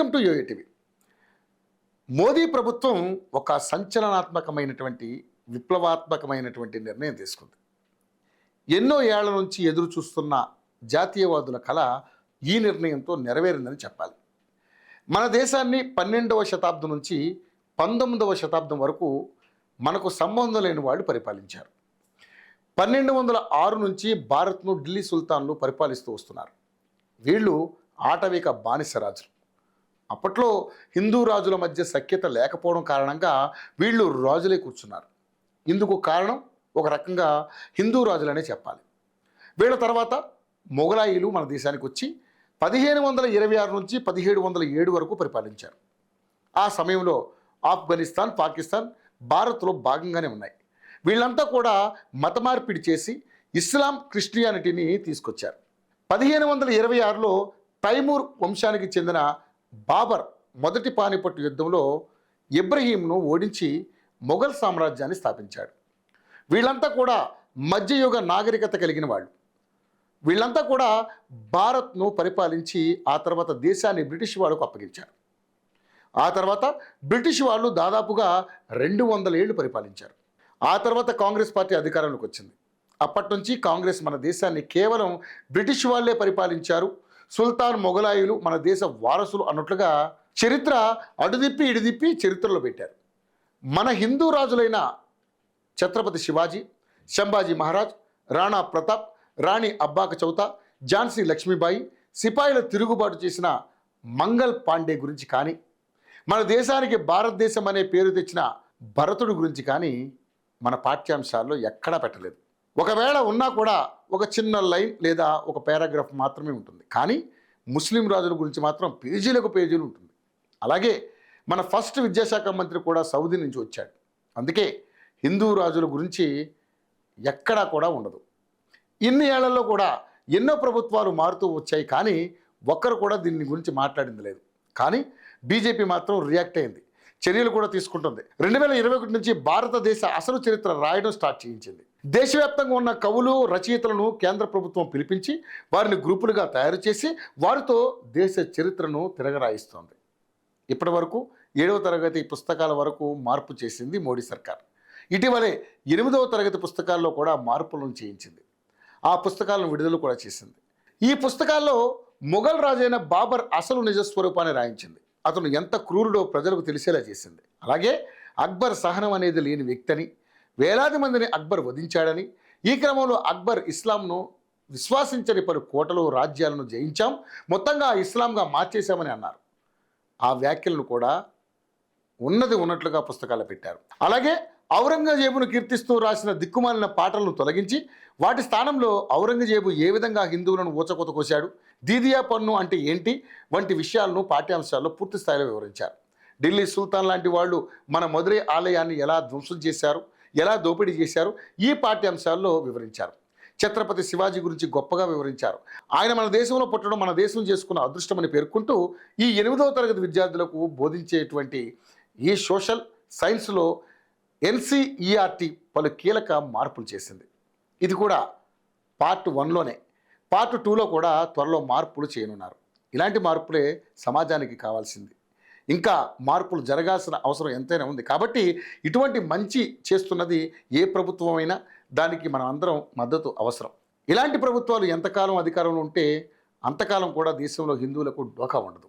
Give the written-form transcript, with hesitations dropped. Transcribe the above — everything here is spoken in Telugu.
Welcome to YoYo TV. Modi ప్రభుత్వం ఒక సంచలనాత్మకమైనటువంటి విప్లవాత్మకమైనటువంటి నిర్ణయం తీసుకుంది. ఎన్నో ఏళ్ల నుంచి ఎదురు చూస్తున్న జాతీయవాదుల కళ ఈ నిర్ణయంతో నెరవేరిందని చెప్పాలి. మన దేశాన్ని 12వ శతాబ్దం నుంచి 19వ శతాబ్దం వరకు మనకు సంబంధం లేని వాళ్ళు పరిపాలించారు. 1206 నుంచి భారత్ను ఢిల్లీ సుల్తాన్లు పరిపాలిస్తూ వస్తున్నారు. వీళ్ళు ఆటవిక బానిస రాజులు. అప్పట్లో హిందూ రాజుల మధ్య సఖ్యత లేకపోవడం కారణంగా వీళ్ళు రాజులే కూర్చున్నారు. ఇందుకు కారణం ఒక రకంగా హిందూ రాజులనే చెప్పాలి. వీళ్ళ తర్వాత మొఘలాయిలు మన దేశానికి వచ్చి 1526 నుంచి 1707 వరకు పరిపాలించారు. ఆ సమయంలో ఆఫ్ఘనిస్తాన్, పాకిస్తాన్ భారత్లో భాగంగానే ఉన్నాయి. వీళ్ళంతా కూడా మత మార్పిడి చేసి ఇస్లాం, క్రిస్టియానిటీని తీసుకొచ్చారు. 1526లో తైమూర్ వంశానికి చెందిన బాబర్ మొదటి పానిపట్టు యుద్ధంలో ఇబ్రహీంను ఓడించి మొఘల్ సామ్రాజ్యాన్ని స్థాపించాడు. వీళ్ళంతా కూడా మధ్యయుగ నాగరికత కలిగిన వాళ్ళు. వీళ్ళంతా కూడా భారత్ను పరిపాలించి ఆ తర్వాత దేశాన్ని బ్రిటిష్ వాళ్ళకు అప్పగించారు. ఆ తర్వాత బ్రిటిష్ వాళ్ళు దాదాపుగా 200 ఏళ్ళు పరిపాలించారు. ఆ తర్వాత కాంగ్రెస్ పార్టీ అధికారంలోకి వచ్చింది. అప్పటి నుంచి కాంగ్రెస్ మన దేశాన్ని కేవలం బ్రిటిష్ వాళ్ళే పరిపాలించారు, సుల్తాన్ మొఘలాయులు మన దేశ వారసులు అన్నట్లుగా చరిత్ర అడుదిప్పి ఇడిదిప్పి చరిత్రలో పెట్టారు. మన హిందూ రాజులైన ఛత్రపతి శివాజీ, సంభాజీ మహారాజ్, రాణా ప్రతాప్, రాణి అబ్బాక చౌత, ఝాన్సీ లక్ష్మీబాయి, సిపాయిల తిరుగుబాటు చేసిన మంగల్ పాండే గురించి కానీ, మన దేశానికి భారతదేశం అనే పేరు తెచ్చిన భరతుడి గురించి కానీ మన పాఠ్యాంశాల్లో ఎక్కడా పెట్టలేదు. ఒకవేళ ఉన్నా కూడా ఒక చిన్న లైన్ లేదా ఒక పారాగ్రాఫ్ మాత్రమే ఉంటుంది. కానీ ముస్లిం రాజుల గురించి మాత్రం పేజీలకు పేజీలు ఉంటుంది. అలాగే మన ఫస్ట్ విద్యాశాఖ మంత్రి కూడా సౌదీ నుంచి వచ్చాడు. అందుకే హిందూ రాజుల గురించి ఎక్కడా కూడా ఉండదు. ఇన్ని ఏళ్లలో కూడా ఎన్నో ప్రభుత్వాలు మారుతూ వచ్చాయి, కానీ ఒక్కరు కూడా దీని గురించి మాట్లాడింది లేదు. కానీ బీజేపీ మాత్రం రియాక్ట్ అయింది, చర్యలు కూడా తీసుకుంటుంది. 2021 నుంచి భారతదేశ అసలు చరిత్ర రాయడం స్టార్ట్ చేయించింది. దేశవ్యాప్తంగా ఉన్న కవులు, రచయితలను కేంద్ర ప్రభుత్వం పిలిపించి వారిని గ్రూపులుగా తయారు చేసి వారితో దేశ చరిత్రను తిరగరాయిస్తోంది. ఇప్పటి వరకు 7వ తరగతి పుస్తకాల వరకు మార్పు చేసింది మోడీ సర్కార్. ఇటీవలే 8వ తరగతి పుస్తకాల్లో కూడా మార్పులను చేయించింది. ఆ పుస్తకాలను విడుదల కూడా చేసింది. ఈ పుస్తకాల్లో మొఘల్ రాజైన బాబర్ అసలు నిజస్వరూపాన్ని రాయించింది. అతను ఎంత క్రూరుడో ప్రజలకు తెలిసేలా చేసింది. అలాగే అక్బర్ సహనం అనేది లేని వ్యక్తిని, వేలాది మందిని అక్బర్ వధించాడని, ఈ క్రమంలో అక్బర్ ఇస్లాంను విశ్వాసించని పలు కోటలు, రాజ్యాలను జయించాం, మొత్తంగా ఇస్లాంగా మార్చేశామని అన్నారు. ఆ వ్యాఖ్యలను కూడా ఉన్నది ఉన్నట్లుగా పుస్తకాలు పెట్టారు. అలాగే ఔరంగజేబును కీర్తిస్తూ రాసిన దిక్కుమాలిన పాటలను తొలగించి వాటి స్థానంలో ఔరంగజేబు ఏ విధంగా హిందువులను ఊచకోత కోశాడు, దీదియా పన్ను అంటే ఏంటి వంటి విషయాలను పాఠ్యాంశాల్లో పూర్తి స్థాయిలో వివరించారు. ఢిల్లీ సుల్తాన్ లాంటి వాళ్ళు మన మధురై ఆలయాన్ని ఎలా ధ్వంసం చేశారు, ఎలా దోపిడీ చేశారు ఈ పాఠ్యాంశాల్లో వివరించారు. ఛత్రపతి శివాజీ గురించి గొప్పగా వివరించారు. ఆయన మన దేశంలో పుట్టడం మన దేశం చేసుకున్న అదృష్టమని పేర్కొంటూ ఈ 8వ తరగతి విద్యార్థులకు బోధించేటువంటి ఈ సోషల్ సైన్స్లో NCERT పలు కీలక మార్పులు చేసింది. ఇది కూడా పార్ట్ 1లోనే. పార్ట్ 2లో కూడా త్వరలో మార్పులు చేయనున్నారు. ఇలాంటి మార్పులే సమాజానికి కావాల్సింది. ఇంకా మార్పులు జరగాల్సిన అవసరం ఎంతైనా ఉంది. కాబట్టి ఇటువంటి మంచి చేస్తున్నది ఏ ప్రభుత్వం అయినా దానికి మనం అందరం మద్దతు అవసరం. ఇలాంటి ప్రభుత్వాలు ఎంతకాలం అధికారంలో ఉంటే అంతకాలం కూడా దేశంలో హిందువులకు డోకా ఉండదు.